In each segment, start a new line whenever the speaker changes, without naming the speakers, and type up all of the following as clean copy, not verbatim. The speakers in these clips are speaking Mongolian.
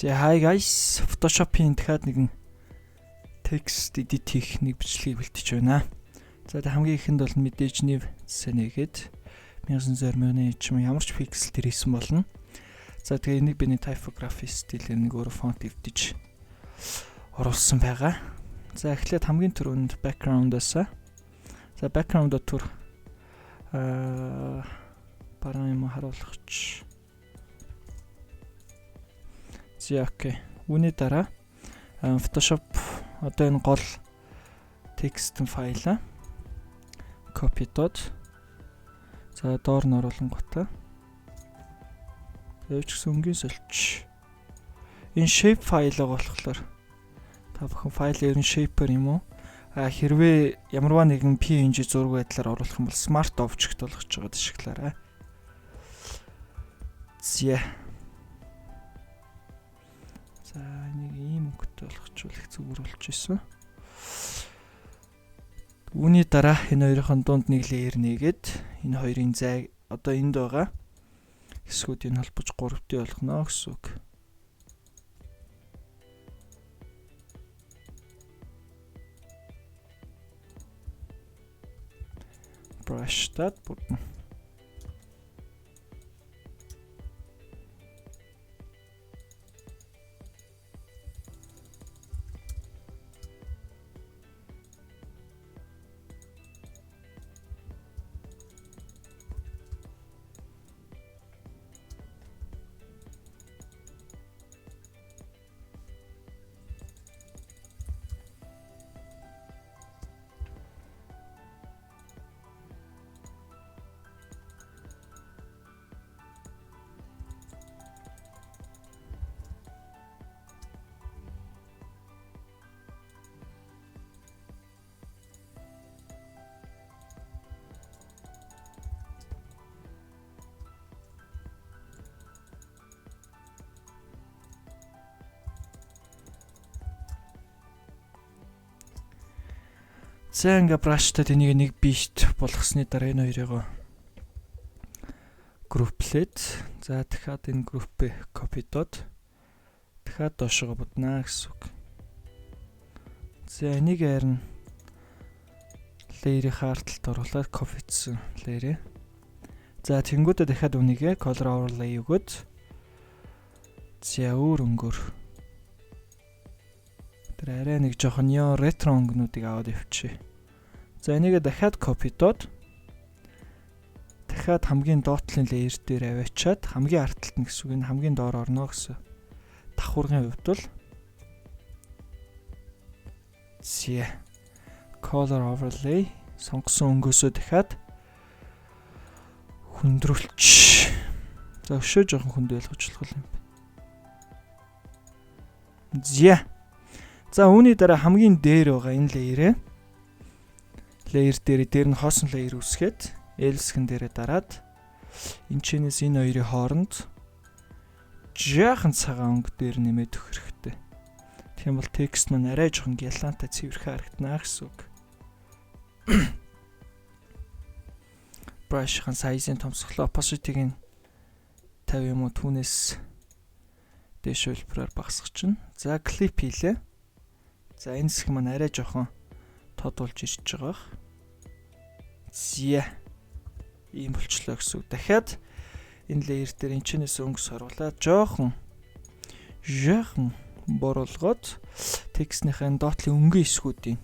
За hi guys, Photoshop-ийн дахиад нэгэн text edit хийх нэг бичлэгийг бэлтэж байна. За хамгийн ихэнд бол мэдээж нэв сэнэгээд 1920 ч юм ямар ч pixel төр хийсэн болно. За тэгээ энийг биний typography стилээр нэг өөр font эвдэж оруулсан байгаа. За эхлээд хамгийн түрүүнд background-аас. За background-д түр бараа юм харуулгач. За окей. Үүний дараа Photoshop одоо энэ гол текстэн файлаа copy-дод за доор нь оруулангуудаа өвчсөн өнгийн сольч энэ shape файлаа болохоор та бүхэн файл ер нь shaper юм уу хэрвээ ямарваа нэгэн PNG зураг байдлаар оруулах юм бол smart object болгож байгаа ашиглаарай. За нэг ийм өнгөтэй болгочвол их зүгээр болж исэн. Үүний дараа энэ хоёрын дунд нэг layer нээгээд энэ хоёрын зай одоо энд байгаа хэсгүүдийг холбож 3D болгоно гэсэн үг. Brush that button. За ингээ brushтай тэнийг нэг бишт болгосны дараа энэ хоёрыг групплээд за дахиад энэ группээ copy-дод дахиад доошоо буднаа гэсэн үг. За энийг харин layer-ийн хаарталд оруулаад copy-цсэн layer. За тэнгуудаа дахиад үнийгээ color overlay өгөөд за өөр өнгөөр тэр арай нэг жоохон неон ретро өнгөнүүдийг аваад явчих. За энийг дахиад copy-дод дахиад хамгийн доотлын layer дээр аваачаад хамгийн артталт нь гэсэн үг энэ хамгийн доор орно гэсэн. Давхургын хувьд бол зэ color overlay сонгосон өнгөөсөө дахиад хөндрүүлч. За өшөө жоохон хүнд ойлгочлох юм. Зэ. За үүний дараа хамгийн дээр байгаа энэ layer дээр нь хоосон layer үсгээд else-хэн дээрээ дараад энэ чинээс энэ хоёрын хооронд жаахан цагаан өнгө дээр нэмээд өгөх хэрэгтэй. Тийм бол текст маань арай жоохон гялантай цэвэрхэн харагдана гэсэн үг. Brush-ын size-ын томсголоо opacity-г 50 юм уу түүнээс дээш хөлбөрөөр багасгачихна. За clip хийлээ. За энэ хэсэг маань арай жоохон тодулж ирж байгаа. Зя. Ийм болчлоо гэсэн үг. Дахиад энэ layer дээр энэ чинээс өнгө соруулаад жоохон боруулгоод текстнийхэн доотлын өнгөн хэсгүүдийн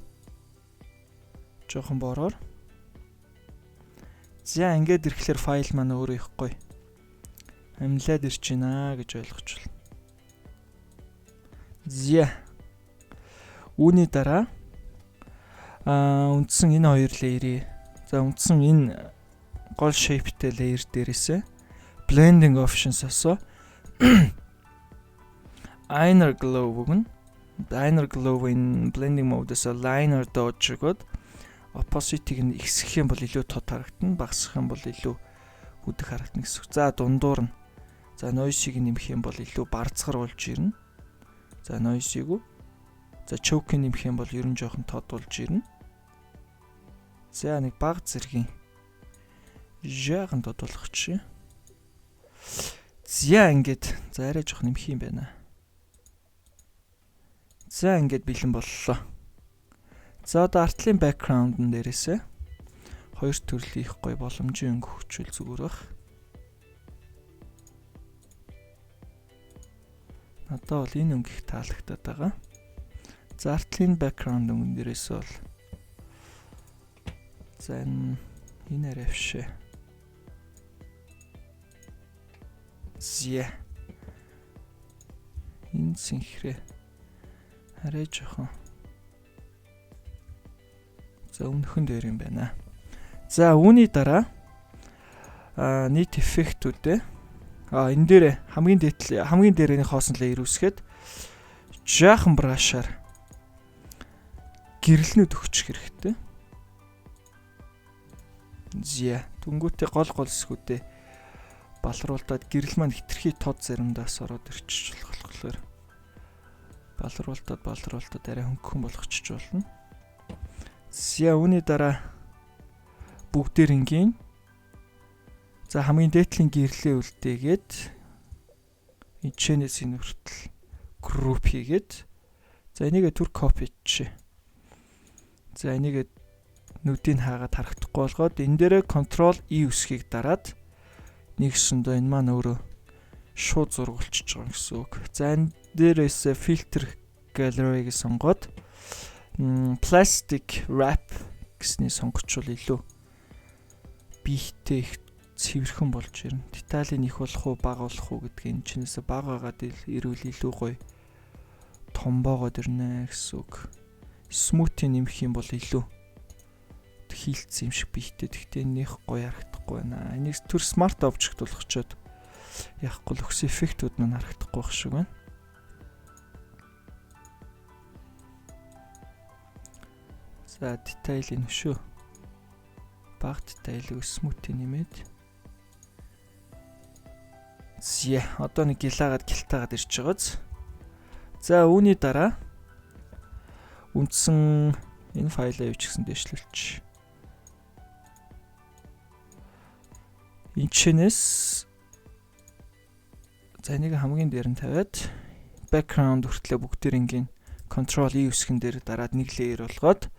жоохон бороор. За ингээд ирэхлээр файл маань өөрөө ихгүй. Амлаад ирж байна гэж ойлгож байна. Зя. Үүний дараа үндсэн энэ хоёр layer-ийг за үндсэн энэ гол shape-тэй layer дээрээсээ blending options-аас inner glow өгнө. Inner glow-ийн blending mode-аас liner dodge өгөөд opacity-г нь ихсэх юм бол илүү тод харагдана, багасгах юм бол илүү хүдэх харагдана гэсэн. За дундуур нь за noise-ийг нэмэх юм бол илүү барцгар болж ирнэ. За noise-ийг за choke нэмэх юм бол ерөн жоохон тод болж ирнэ. За нэг баг зэргийн жаахан тод болгочих. За ингээд за арай жоох нэмэх юм байна. За ингээд бэлэн боллоо. За одоо артлын background-н дээрээсээ хоёр төрлийн их гоё боломжийн өнгө хөвчүүл зүгээр бах. Надад бол энэ өнгө их таалагдаад байгаа. За артлын background өнгөн дээрээс бол за энэ арайвшээ. Зя. Энэ синхрээ. Арай жоохон. За өмнөхөн дээр юм байна. За үүний дараа нийт эффектүүдээ энэ дээр хамгийн дээрний хоосон леер үсгээд жаахан брашаар гэрэлнүүд өгчих хэрэгтэй. Зя түнгүүтээ гол хэсгүүдээ балруулдаад гэрэл маань хитрхи тод заримдаас ороод ирчих болохоор балруулдаад арай хөнгөн болгочих болно. Зя үүний дараа бүгдээр ингийн за хамгийн дээдлийн гэрлээ үлдээгээд энэчнээс энэ хүртэл group хийгээд за энийгээ түр copy хийчихье. За энийгээ нүдийг хаагаад харагдахгүй болгоод энэ дээрээ control E үсгийг дараад нэгсэндээ энэ маань өөрөө шууд зургуулчих байгаа гэсэн үг. За энэ дээрээс filter gallery-г сонгоод plastic wrap гэсний сонгочвол илүү биетэй их цэвэрхэн болж ирнэ. Деталийн их болох уу, бага болох уу гэдгийг энэ чинээсээ бага байгаад ирвэл илүү гоё том боогод ирнэ гэсэн үг. Smooth нэмэх юм бол илүү хийлцсэн юм шиг биетэй. Тэгтээ нэх гоё харагдахгүй байна. Энийг төр smart object болгочоод яахгүй л өгсөн эффектүүд маань харагдахгүй байх шиг байна. За детайл энэ шүү. Баг детайлыг smooth нэмээд. Зя одоо нэг гилаагаад гилтаагаад ирж байгааз. За үүний дараа үндсэн энэ файлаа явуучихсан дэвшлүүлчих. Энэчнээс за энийг хамгийн дээр нь тавиад background хүртлээ бүгдээрингийн control E үсгэн дээр дараад нэг layer болгоод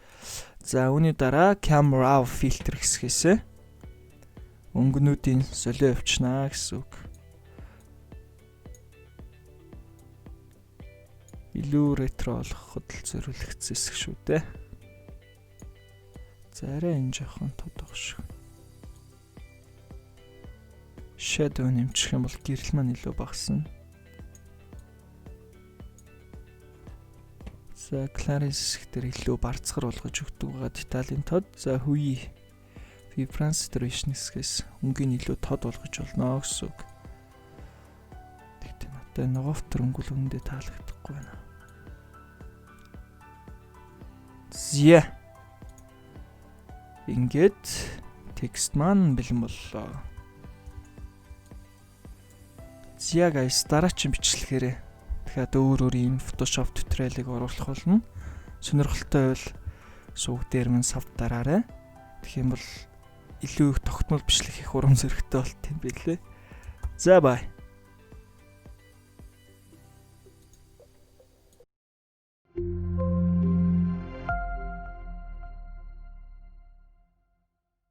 за үүний дараа camera filter хэсгээс өнгөнүүдийн солио явуучнаа гэсэн үг. Илүү ретро болгоход л зориулагдсан хэсэг шүү дээ. За арай энэ жоохон тодох шиг. Shadow нэмчих юм бол гэрэл маань илүү багасна. За clarity хэсгээр илүү барцгар болгож өгдөг байгаа деталийн тод. За hue vibrance saturation хэсгээс өнгийн илүү тод болгож болно гэсэн үг. Тэгтээ надад ногофтер өнгөл өндөө таалагдахгүй байна. Зя. Ингээд текст маань бэлэн боллоо. Зя guys дараагийн бичлэгээр дахиад өөр ийм Photoshop tutorial-ыг оруулах болно. Сонирхолтой байвал сувг дээр мань сав дараарай. Тэгэх юм бол илүү их тогтмол бичлэх их урам зоригтой болт юм билээ. За бай.